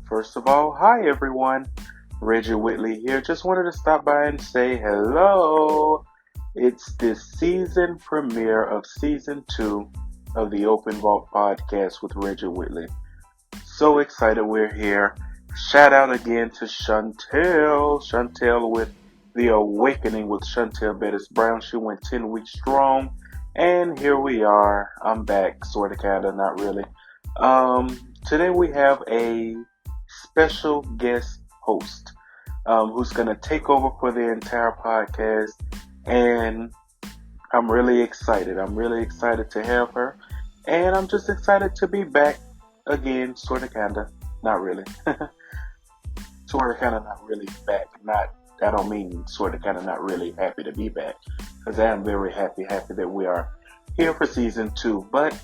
First of all, hi everyone. Reggie Whitley here. Just wanted to stop by and say hello. It's the season premiere of season 2 of the Open Vault podcast with Reggie Whitley. So excited we're here. Shout out again to Chantel with The Awakening with Chantel Bettis Brown. She went 10 weeks strong. And here we are. I'm back, sorta, kinda, not really. Today we have a special guest host who's going to take over for the entire podcast, and I'm really excited. I'm really excited to have her, and I'm just excited to be back again, sorta, kinda, not really. Sorta, kinda, not really back. I don't mean sorta, kinda, not really happy to be back, because I am very happy that we are here for season 2. But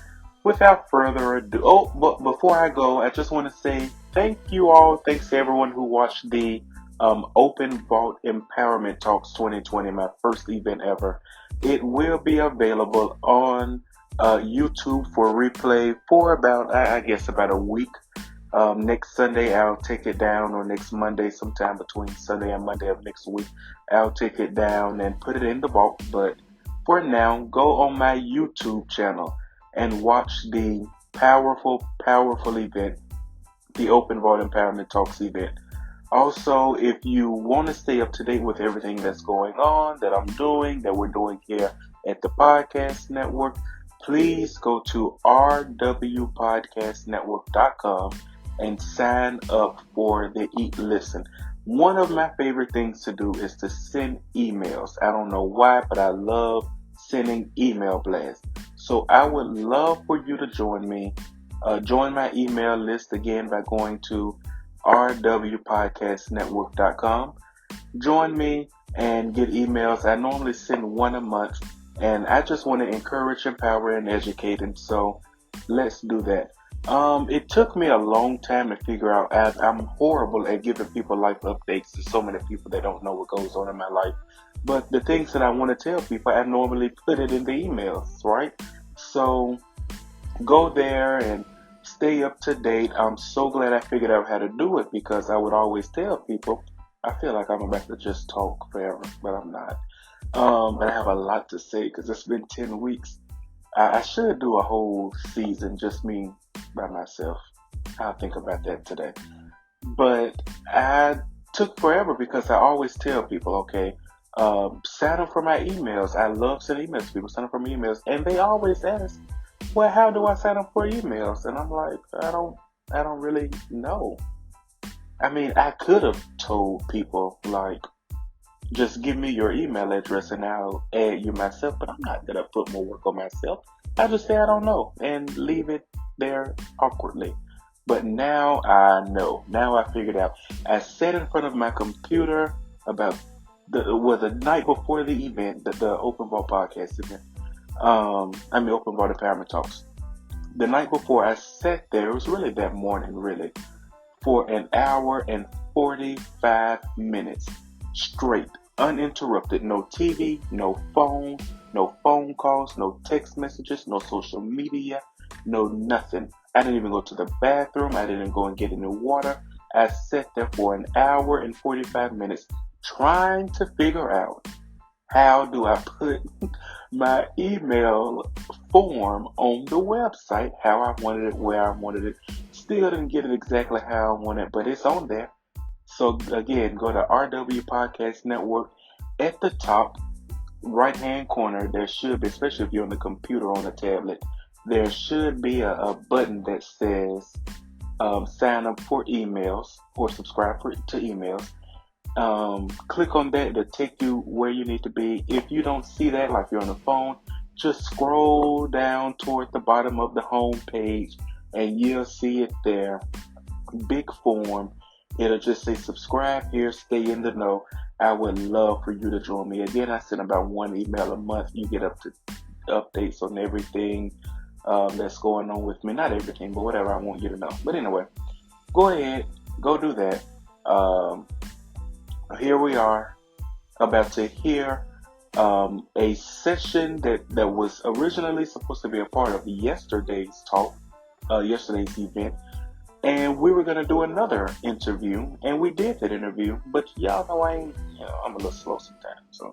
without further ado, but before I go, I just want to say thank you all. Thanks to everyone who watched the Open Vault Empowerment Talks 2020, my first event ever. It will be available on YouTube for replay for about, I guess, about a week. Next Sunday, I'll take it down, or next Monday, sometime between Sunday and Monday of next week, I'll take it down and put it in the vault. But for now, go on my YouTube channel and watch the powerful event, the Open Vault Empowerment Talks event. Also, if you want to stay up to date with everything that's going on, that I'm doing, that we're doing here at the Podcast Network, please go to rwpodcastnetwork.com and sign up for the Eat Listen. One of my favorite things to do is to send emails. I don't know why, but I love sending email blasts. So I would love for you to join me. Join my email list again by going to rwpodcastnetwork.com. Join me and get emails. I normally send one a month, and I just want to encourage, empower, and educate. And so let's do that. It took me a long time to figure out. I'm horrible at giving people life updates to so many people that don't know what goes on in my life. But the things that I want to tell people, I normally put it in the emails, right? So go there and stay up to date. I'm so glad I figured out how to do it, because I would always tell people, I feel like I'm about to just talk forever, but I'm not. And I have a lot to say because it's been 10 weeks. I should do a whole season, just me by myself. I'll think about that today. But I took forever because I always tell people, okay, sign up for my emails. I love sending emails to people, sign up for my emails. And they always ask, well, how do I sign up for emails? And I'm like, I don't really know. I mean, I could have told people, like, just give me your email address and I'll add you myself, but I'm not going to put more work on myself. I just say I don't know and leave it there awkwardly. But now I know. Now I figured out. I sat in front of my computer about the night before the event, the Open Vault podcast event. Open Vault Empowerment Talks. The night before, I sat there. It was really that morning, really, for an hour and 45 minutes straight, uninterrupted. No TV, no phone calls, no text messages, no social media, no nothing. I didn't even go to the bathroom. I didn't go and get any water. I sat there for an hour and 45 minutes trying to figure out, how do I put my email form on the website, how I wanted it, where I wanted it. Still didn't get it exactly how I wanted it, but it's on there. So again, go to RW Podcast Network. At the top right hand corner, there should be, especially if you're on the computer or on the tablet, there should be a button that says sign up for emails or subscribe to emails. Click on that to take you where you need to be. If you don't see that, like you're on the phone, just scroll down toward the bottom of the home page and you'll see it there. Big form. It'll just say subscribe here, stay in the know. I would love for you to join me. Again, I send about one email a month. You get up to updates on everything that's going on with me. Not everything, but whatever I want you to know. But anyway, go ahead, go do that. Here we are, about to hear a session that was originally supposed to be a part of yesterday's talk, yesterday's event. And we were gonna do another interview, and we did that interview. But y'all know I ain't, I'm a little slow sometimes, so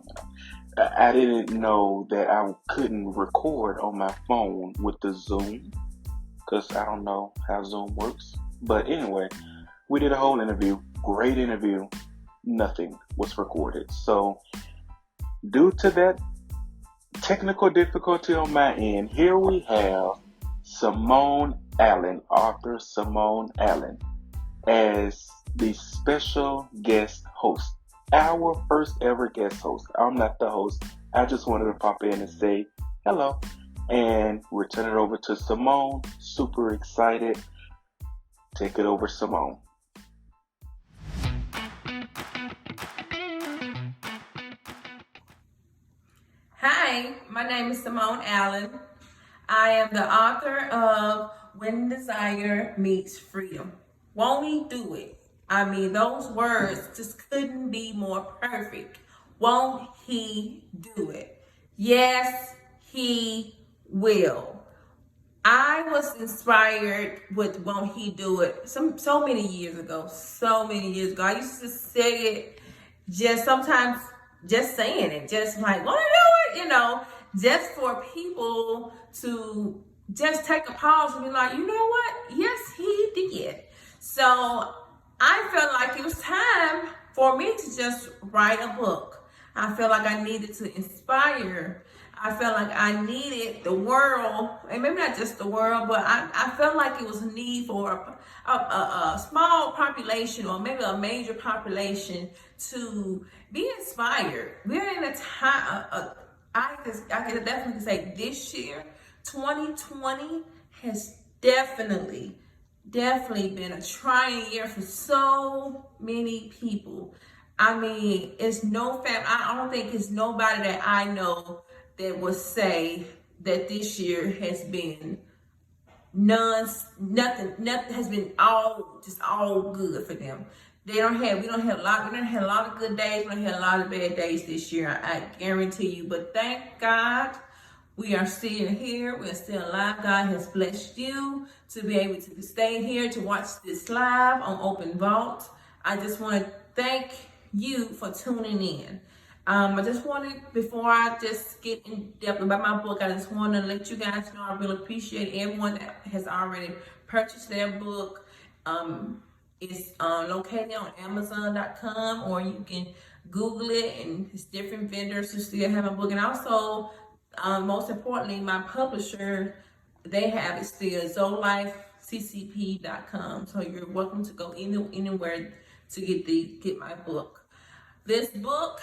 I didn't know that I couldn't record on my phone with the Zoom because I don't know how Zoom works. But anyway, we did a whole interview, great interview. Nothing was recorded. So, due to that technical difficulty on my end, here we have Samone Allen, author Samone Allen, as the special guest host. Our first ever guest host. I'm not the host. I just wanted to pop in and say hello. And we're turning it over to Samone. Super excited. Take it over, Samone. Hi, my name is Samone Allen. I am the author of When Desire Meets Freedom. Won't he do it? I mean, those words just couldn't be more perfect. Won't he do it? Yes, he will. I was inspired with Won't He Do It so many years ago. So many years ago. I used to say it just sometimes just saying it, just like, want to do it, just for people to just take a pause and be like, you know what? Yes, he did. So I felt like it was time for me to just write a book. I felt like I needed to inspire. I felt like I needed the world, and maybe not just the world, but I felt like it was a need for a small population or maybe a major population to be inspired. We're in a time, I can definitely say this year, 2020 has definitely been a trying year for so many people. I mean, it's no family. I don't think it's nobody that I know that would say that this year has been nothing has been all good for them. We don't have a lot of good days, we don't have a lot of bad days this year, I guarantee you. But thank God we are still here, we're still alive. God has blessed you to be able to stay here to watch this live on Open Vault. I just want to thank you for tuning in. I just wanted, before I just get in depth about my book, I just want to let you guys know I really appreciate everyone that has already purchased their book. It's located on Amazon.com, or you can Google it, and it's different vendors who still have a book. And also, most importantly, my publisher, they have it still, ZolifeCCP.com. So you're welcome to go anywhere to get my book. This book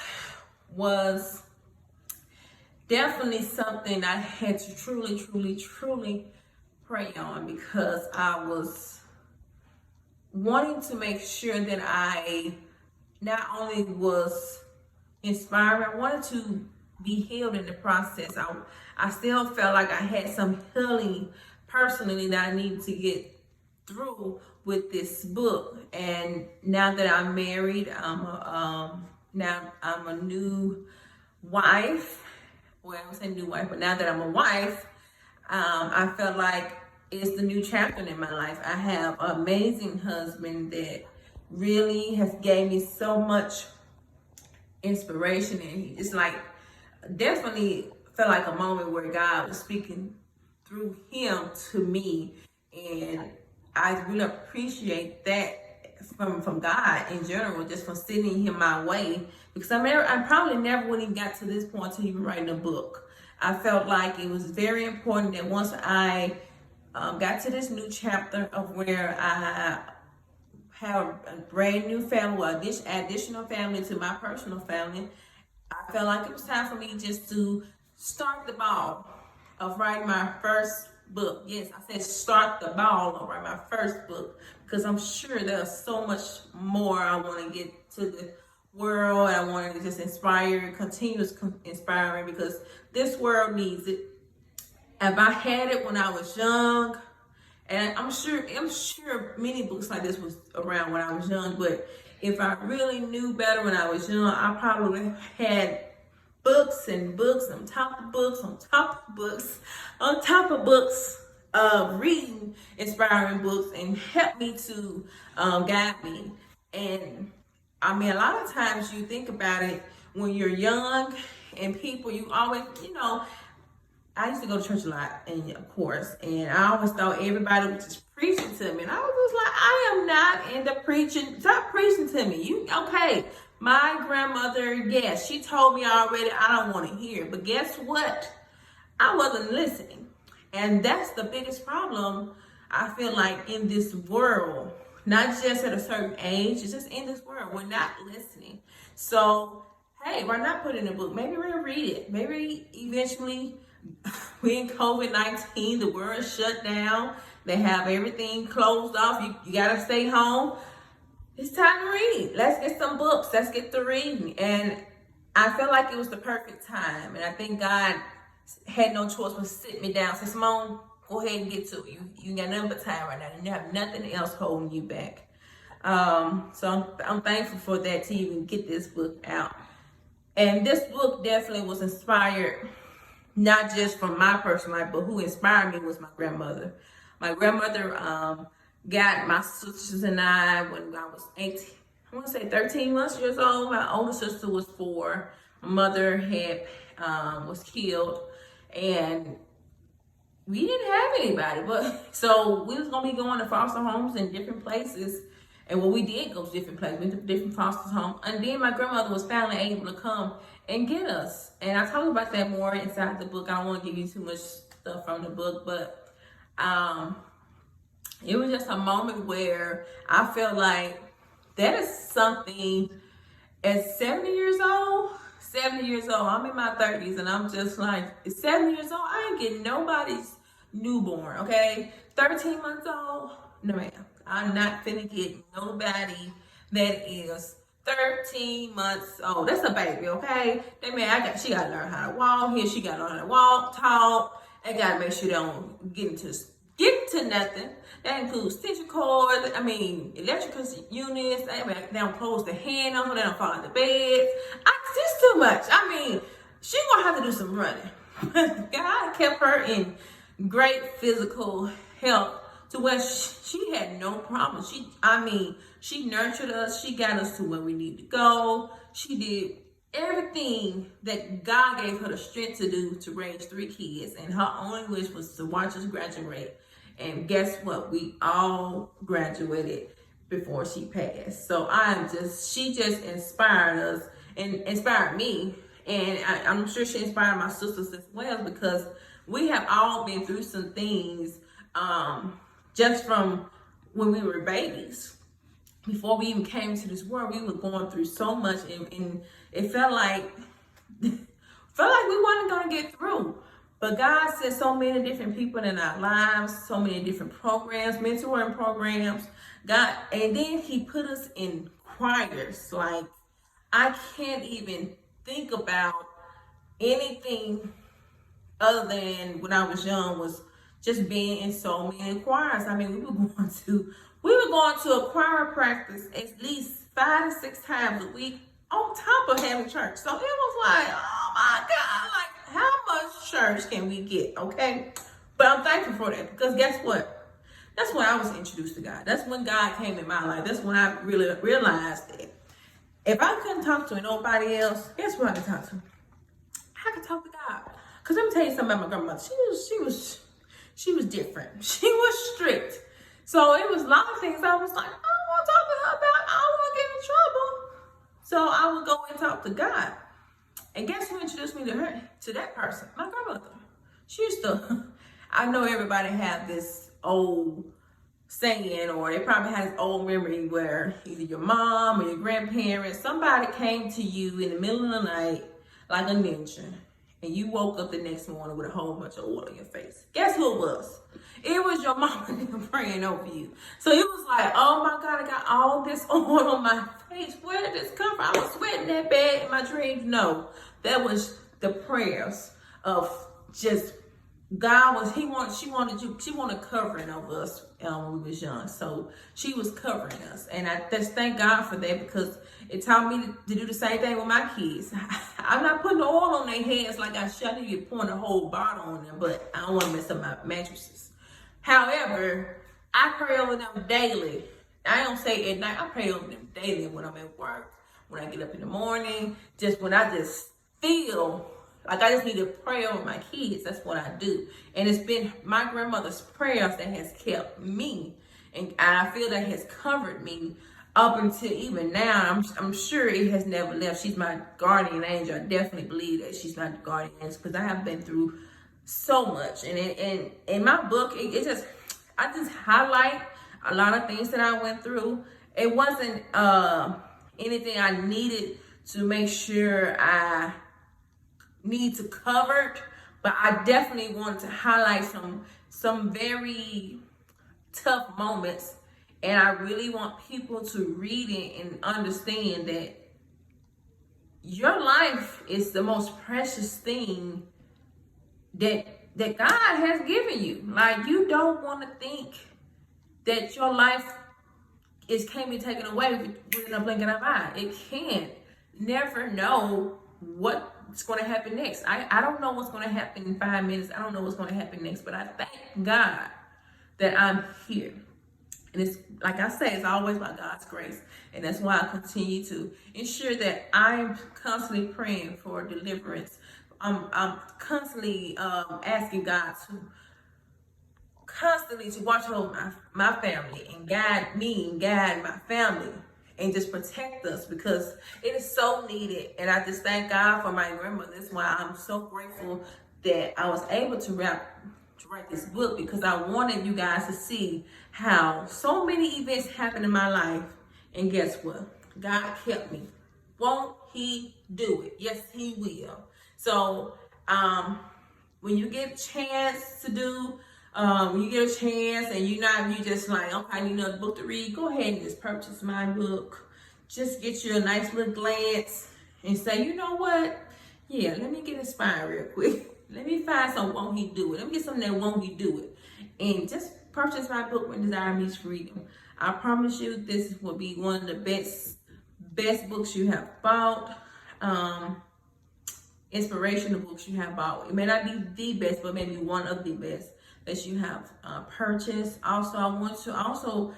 was definitely something I had to truly pray on, because I was wanting to make sure that I not only was inspired, I wanted to be healed in the process. I still felt like I had some healing personally that I needed to get through with this book. And now that I'm married, now I'm a new wife. Well, I would say new wife, but now that I'm a wife, I felt like it's the new chapter in my life. I have an amazing husband that really has gave me so much inspiration, and it's like definitely felt like a moment where God was speaking through him to me, and I really appreciate that from God in general, just for sending him my way, because I probably never would even got to this point to even writing a book. I felt like it was very important that once I got to this new chapter of where I have a brand new family, additional family to my personal family, I felt like it was time for me just to start the ball of writing my first book. Yes, I said start the ball of writing my first book, because I'm sure there's so much more I want to get to the world. I want to just continue inspiring, because this world needs it. If I had it when I was young, and I'm sure many books like this was around when I was young, but if I really knew better when I was young, I probably had books and books on top of books on top of books on top of books of reading inspiring books and help me to guide me. And I mean, a lot of times you think about it when you're young and people, you always, I used to go to church a lot, and of course, and I always thought everybody was just preaching to me, and I was just like, I am not into preaching. Stop preaching to me. You okay? My grandmother, yes, she told me already. I don't want to hear, but guess what? I wasn't listening, and that's the biggest problem I feel like in this world. Not just at a certain age, it's just in this world. We're not listening. So, hey, why not put in a book? Maybe we'll read it. Maybe eventually, we in COVID-19, the world shut down. They have everything closed off. You gotta stay home. It's time to read. Let's get some books. Let's get to reading. And I felt like it was the perfect time. And I think God had no choice but to sit me down. Say, Samone, go ahead and get to it. You got nothing but time right now. You have nothing else holding you back. So I'm thankful for that to even get this book out. And this book definitely was inspired not just from my personal life, but who inspired me was my grandmother. My grandmother got my sisters and I when I was 18, I want to say 13 months years old. My older sister was 4. My mother was killed, and we didn't have anybody. But so we was gonna be going to foster homes in different places. And when we did go to different places, we went to different foster homes. And then my grandmother was finally able to come and get us. And I talk about that more inside the book. I don't want to give you too much stuff from the book, but it was just a moment where I felt like that is something at 70 years old, I'm in my 30s, and I'm just like, at 70 years old, I ain't getting nobody's newborn, okay? 13 months old, no ma'am. I'm not finna get nobody that is 13 months old. That's a baby, okay? That man, she gotta learn how to walk here. She gotta learn how to walk, talk. I gotta make sure they don't get into nothing. That includes stitching cords, electrical units. They don't close the hand on her. They don't fall in the bed. It's too much. She gonna have to do some running. God kept her in great physical health to where she had no problem. She nurtured us. She got us to where we need to go. She did everything that God gave her the strength to do to raise 3 kids. And her only wish was to watch us graduate. And guess what? We all graduated before she passed. So she just inspired us and inspired me. And I'm sure she inspired my sisters as well, because we have all been through some things just from when we were babies. Before we even came into this world, we were going through so much, and it felt like we weren't gonna get through. But God sent so many different people in our lives, so many different programs, mentoring programs. And then He put us in choirs. Like, I can't even think about anything other than when I was young was just being in so many choirs. We were going to a choir practice at least 5 to 6 times a week on top of having church. So it was like, oh my God, like, how much church can we get? Okay. But I'm thankful for that, because guess what? That's when I was introduced to God. That's when God came in my life. That's when I really realized that if I couldn't talk to nobody else, guess who I could talk to? I could talk to God. Because let me tell you something about my grandmother. She was different. She was strict. So it was a lot of things I was like, I don't want to talk to her about. I don't want to get in trouble. So I would go and talk to God. And guess who introduced me to that person? My grandmother. She used to, I know everybody have this old saying, or they probably have this old memory where either your mom or your grandparents, somebody came to you in the middle of the night like a ninja, and you woke up the next morning with a whole bunch of oil on your face. Guess who it was? It was your mama praying over you. So it was like, oh my God, I got all this oil on my face. Where did this come from? I was sweating that bad in my dreams. No, that was the prayers of just God she wanted covering over us when we was young. So she was covering us. And I just thank God for that, because it taught me to do the same thing with my kids. I'm not putting oil on their heads like I should. You pouring a whole bottle on them, but I don't want to mess up my mattresses. However, I pray over them daily. I don't say at night, I pray over them daily when I'm at work, when I get up in the morning, just when I just feel like I just need to pray over my kids. That's what I do. And it's been my grandmother's prayers that has kept me. And I feel that has covered me up until even now. I'm sure it has never left. She's my guardian angel. I definitely believe that she's my guardian angel because I have been through so much. And in my book, I just highlight a lot of things that I went through. It wasn't anything I needed to make sure I need to cover, but I definitely wanted to highlight some very tough moments, and I really want people to read it and understand that your life is the most precious thing that God has given you. Like, you don't want to think that your life can't be taken away within a blink of an eye. It can't. Never know what's going to happen next. I don't know what's going to happen in 5 minutes. I don't know what's going to happen next, but I thank God that I'm here. And it's like I say, it's always by God's grace. And that's why I continue to ensure that I'm constantly praying for deliverance. I'm constantly asking God to constantly to watch over my family and guide me and guide my family and just protect us, because it is so needed. And I just thank God for my grandmother. That's why I'm so grateful that I was able to write this book, because I wanted you guys to see how so many events happened in my life. And guess what? God kept me. Won't he do it? Yes, he will. So when you get a chance to do, when you get a chance and you just like, okay, I need another book to read, go ahead and just purchase my book. Just get you a nice little glance and say, you know what? Yeah, let me get inspired real quick. Let me find some won't he do it. Let me get something that won't he do it. And just purchase my book, When Desire Meets Freedom. I promise you this will be one of the best books you have bought. Inspirational books you have bought. It may not be the best, but maybe one of the best that you have purchased. Also, I want to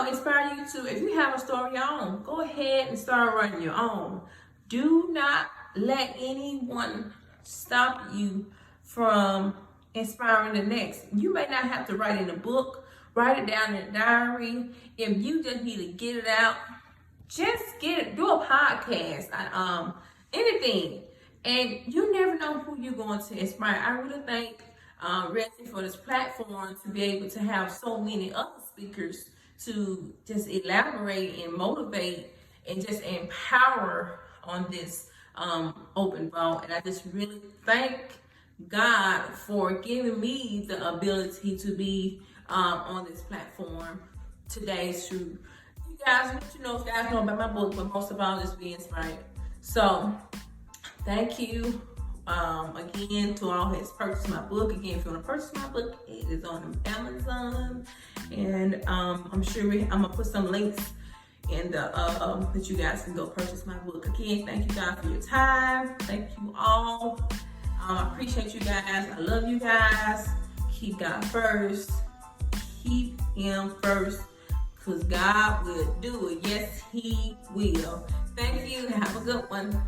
inspire you to, if you have a story of your own, go ahead and start writing your own. Do not let anyone stop you from inspiring the next. You may not have to write in a book, write it down in a diary. If you just need to get it out, just do a podcast, anything. And you never know who you're going to inspire. I really thank Reggie for this platform to be able to have so many other speakers to just elaborate and motivate and just empower on this open vault. And I just really thank God for giving me the ability to be on this platform today to you guys, let you know if you guys know about my book, but most of all, just be inspired. So thank you again to all who has purchased my book. Again, if you want to purchase my book, it is on Amazon, and I'm sure I'm gonna put some links in the that you guys can go purchase my book. Again, thank you guys for your time. Thank you all. I appreciate you guys. I love you guys. Keep God first. Keep him first, because God will do it. Yes, he will. Thank you. Have a good one.